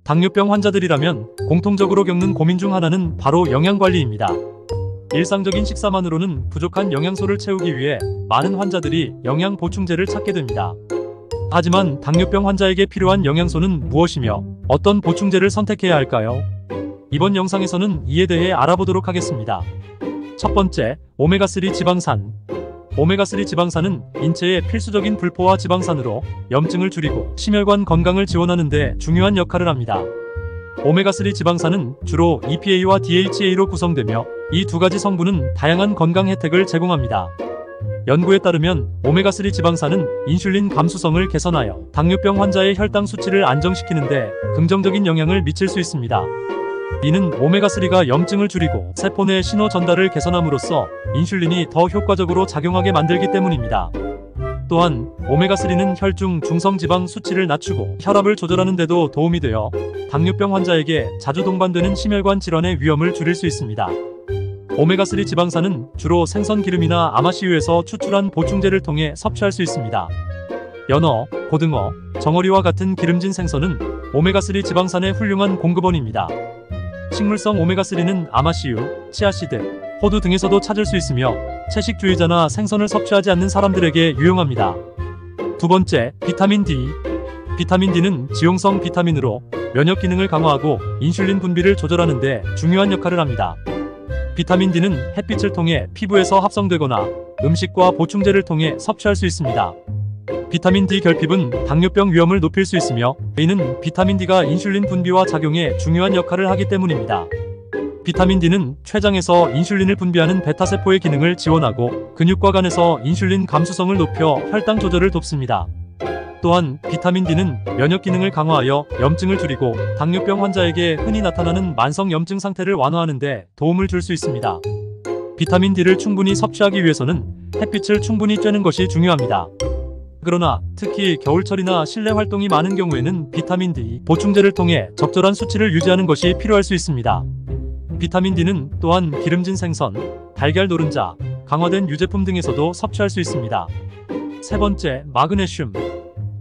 당뇨병 환자들이라면 공통적으로 겪는 고민 중 하나는 바로 영양관리입니다. 일상적인 식사만으로는 부족한 영양소를 채우기 위해 많은 환자들이 영양 보충제를 찾게 됩니다. 하지만 당뇨병 환자에게 필요한 영양소는 무엇이며 어떤 보충제를 선택해야 할까요? 이번 영상에서는 이에 대해 알아보도록 하겠습니다. 첫 번째, 오메가3 지방산. 오메가3 지방산은 인체의 필수적인 불포화 지방산으로 염증을 줄이고 심혈관 건강을 지원하는 데 중요한 역할을 합니다. 오메가3 지방산은 주로 EPA와 DHA로 구성되며 이 두 가지 성분은 다양한 건강 혜택을 제공합니다. 연구에 따르면 오메가3 지방산은 인슐린 감수성을 개선하여 당뇨병 환자의 혈당 수치를 안정시키는 데 긍정적인 영향을 미칠 수 있습니다. 이는 오메가3가 염증을 줄이고 세포 내 신호 전달을 개선함으로써 인슐린이 더 효과적으로 작용하게 만들기 때문입니다. 또한 오메가3는 혈중 중성지방 수치를 낮추고 혈압을 조절하는 데도 도움이 되어 당뇨병 환자에게 자주 동반되는 심혈관 질환의 위험을 줄일 수 있습니다. 오메가3 지방산은 주로 생선 기름이나 아마씨유에서 추출한 보충제를 통해 섭취할 수 있습니다. 연어, 고등어, 정어리와 같은 기름진 생선은 오메가3 지방산의 훌륭한 공급원입니다. 식물성 오메가3는 아마씨유, 치아씨드, 호두 등에서도 찾을 수 있으며 채식주의자나 생선을 섭취하지 않는 사람들에게 유용합니다. 두 번째, 비타민 D. 비타민 D는 지용성 비타민으로 면역 기능을 강화하고 인슐린 분비를 조절하는 데 중요한 역할을 합니다. 비타민 D는 햇빛을 통해 피부에서 합성되거나 음식과 보충제를 통해 섭취할 수 있습니다. 비타민 D 결핍은 당뇨병 위험을 높일 수 있으며 이는 비타민 D가 인슐린 분비와 작용에 중요한 역할을 하기 때문입니다. 비타민 D는 췌장에서 인슐린을 분비하는 베타세포의 기능을 지원하고 근육과 간에서 인슐린 감수성을 높여 혈당 조절을 돕습니다. 또한 비타민 D는 면역 기능을 강화하여 염증을 줄이고 당뇨병 환자에게 흔히 나타나는 만성 염증 상태를 완화하는 데 도움을 줄 수 있습니다. 비타민 D를 충분히 섭취하기 위해서는 햇빛을 충분히 쬐는 것이 중요합니다. 그러나 특히 겨울철이나 실내 활동이 많은 경우에는 비타민 D 보충제를 통해 적절한 수치를 유지하는 것이 필요할 수 있습니다. 비타민 D는 또한 기름진 생선, 달걀 노른자, 강화된 유제품 등에서도 섭취할 수 있습니다. 세 번째, 마그네슘.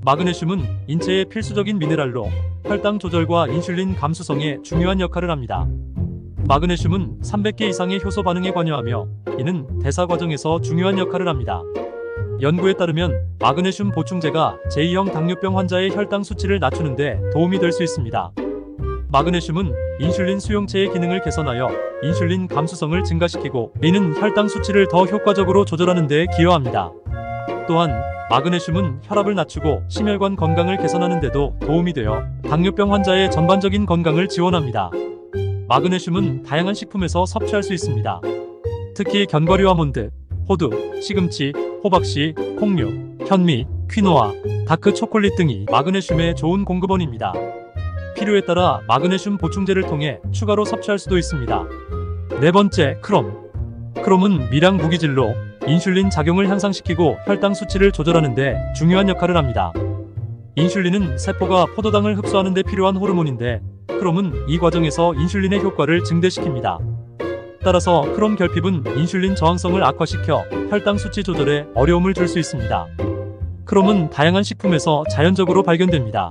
마그네슘은 인체의 필수적인 미네랄로 혈당 조절과 인슐린 감수성에 중요한 역할을 합니다. 마그네슘은 300개 이상의 효소 반응에 관여하며 이는 대사 과정에서 중요한 역할을 합니다. 연구에 따르면 마그네슘 보충제가 제2형 당뇨병 환자의 혈당 수치를 낮추는 데 도움이 될 수 있습니다. 마그네슘은 인슐린 수용체의 기능을 개선하여 인슐린 감수성을 증가시키고 이는 혈당 수치를 더 효과적으로 조절하는 데 기여합니다. 또한 마그네슘은 혈압을 낮추고 심혈관 건강을 개선하는 데도 도움이 되어 당뇨병 환자의 전반적인 건강을 지원합니다. 마그네슘은 다양한 식품에서 섭취할 수 있습니다. 특히 견과류 아몬드, 호두, 시금치, 호박씨, 콩류, 현미, 퀴노아, 다크 초콜릿 등이 마그네슘의 좋은 공급원입니다. 필요에 따라 마그네슘 보충제를 통해 추가로 섭취할 수도 있습니다. 네 번째, 크롬. 크롬은 미량 무기질로 인슐린 작용을 향상시키고 혈당 수치를 조절하는 데 중요한 역할을 합니다. 인슐린은 세포가 포도당을 흡수하는 데 필요한 호르몬인데 크롬은 이 과정에서 인슐린의 효과를 증대시킵니다. 따라서 크롬 결핍은 인슐린 저항성을 악화시켜 혈당 수치 조절에 어려움을 줄 수 있습니다. 크롬은 다양한 식품에서 자연적으로 발견됩니다.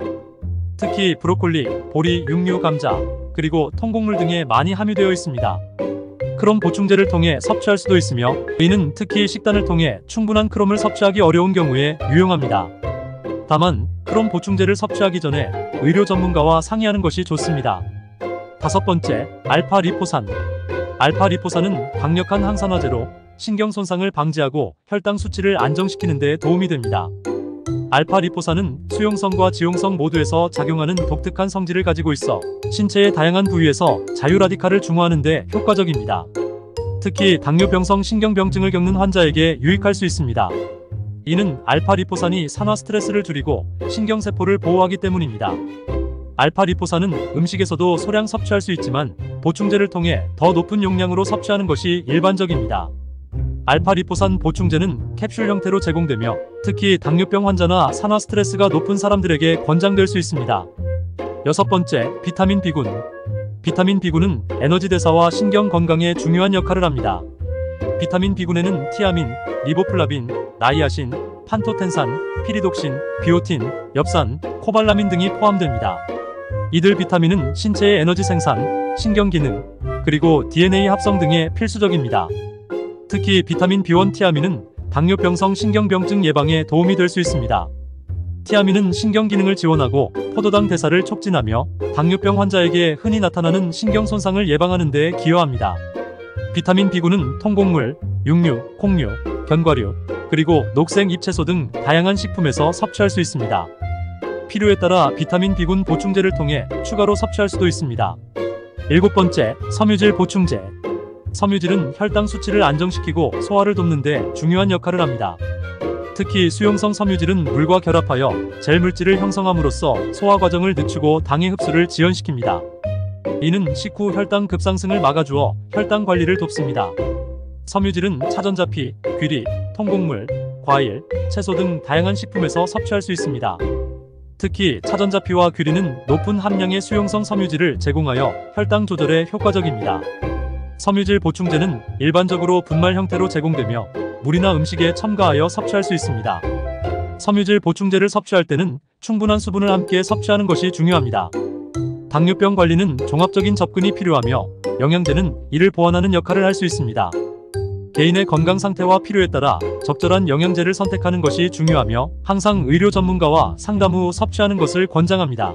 특히 브로콜리, 보리, 육류, 감자, 그리고 통곡물 등에 많이 함유되어 있습니다. 크롬 보충제를 통해 섭취할 수도 있으며 이는 특히 식단을 통해 충분한 크롬을 섭취하기 어려운 경우에 유용합니다. 다만 크롬 보충제를 섭취하기 전에 의료 전문가와 상의하는 것이 좋습니다. 다섯 번째, 알파-리포산. 알파-리포산은 강력한 항산화제로 신경 손상을 방지하고 혈당 수치를 안정시키는 데 도움이 됩니다. 알파-리포산은 수용성과 지용성 모두에서 작용하는 독특한 성질을 가지고 있어 신체의 다양한 부위에서 자유라디칼을 중화하는 데 효과적입니다. 특히 당뇨병성 신경병증을 겪는 환자에게 유익할 수 있습니다. 이는 알파-리포산이 산화 스트레스를 줄이고 신경세포를 보호하기 때문입니다. 알파-리포산은 음식에서도 소량 섭취할 수 있지만 보충제를 통해 더 높은 용량으로 섭취하는 것이 일반적입니다. 알파-리포산 보충제는 캡슐 형태로 제공되며 특히 당뇨병 환자나 산화 스트레스가 높은 사람들에게 권장될 수 있습니다. 여섯 번째, 비타민 B군. 비타민 B군은 에너지 대사와 신경 건강에 중요한 역할을 합니다. 비타민 B군에는 티아민, 리보플라빈, 나이아신, 판토텐산, 피리독신, 비오틴, 엽산, 코발라민 등이 포함됩니다. 이들 비타민은 신체의 에너지 생산, 신경 기능, 그리고 DNA 합성 등에 필수적입니다. 특히 비타민 B1 티아민은 당뇨병성 신경병증 예방에 도움이 될 수 있습니다. 티아민은 신경 기능을 지원하고 포도당 대사를 촉진하며 당뇨병 환자에게 흔히 나타나는 신경 손상을 예방하는 데 기여합니다. 비타민 B군은 통곡물, 육류, 콩류, 견과류, 그리고 녹색 잎채소 등 다양한 식품에서 섭취할 수 있습니다. 필요에 따라 비타민 B군 보충제를 통해 추가로 섭취할 수도 있습니다. 7번째, 섬유질 보충제. 섬유질은 혈당 수치를 안정시키고 소화를 돕는 데 중요한 역할을 합니다. 특히 수용성 섬유질은 물과 결합하여 젤 물질을 형성함으로써 소화 과정을 늦추고 당의 흡수를 지연시킵니다. 이는 식후 혈당 급상승을 막아주어 혈당 관리를 돕습니다. 섬유질은 차전자피, 귀리, 통곡물, 과일, 채소 등 다양한 식품에서 섭취할 수 있습니다. 특히 차전자피와 귀리는 높은 함량의 수용성 섬유질을 제공하여 혈당 조절에 효과적입니다. 섬유질 보충제는 일반적으로 분말 형태로 제공되며 물이나 음식에 첨가하여 섭취할 수 있습니다. 섬유질 보충제를 섭취할 때는 충분한 수분을 함께 섭취하는 것이 중요합니다. 당뇨병 관리는 종합적인 접근이 필요하며 영양제는 이를 보완하는 역할을 할 수 있습니다. 개인의 건강 상태와 필요에 따라 적절한 영양제를 선택하는 것이 중요하며 항상 의료 전문가와 상담 후 섭취하는 것을 권장합니다.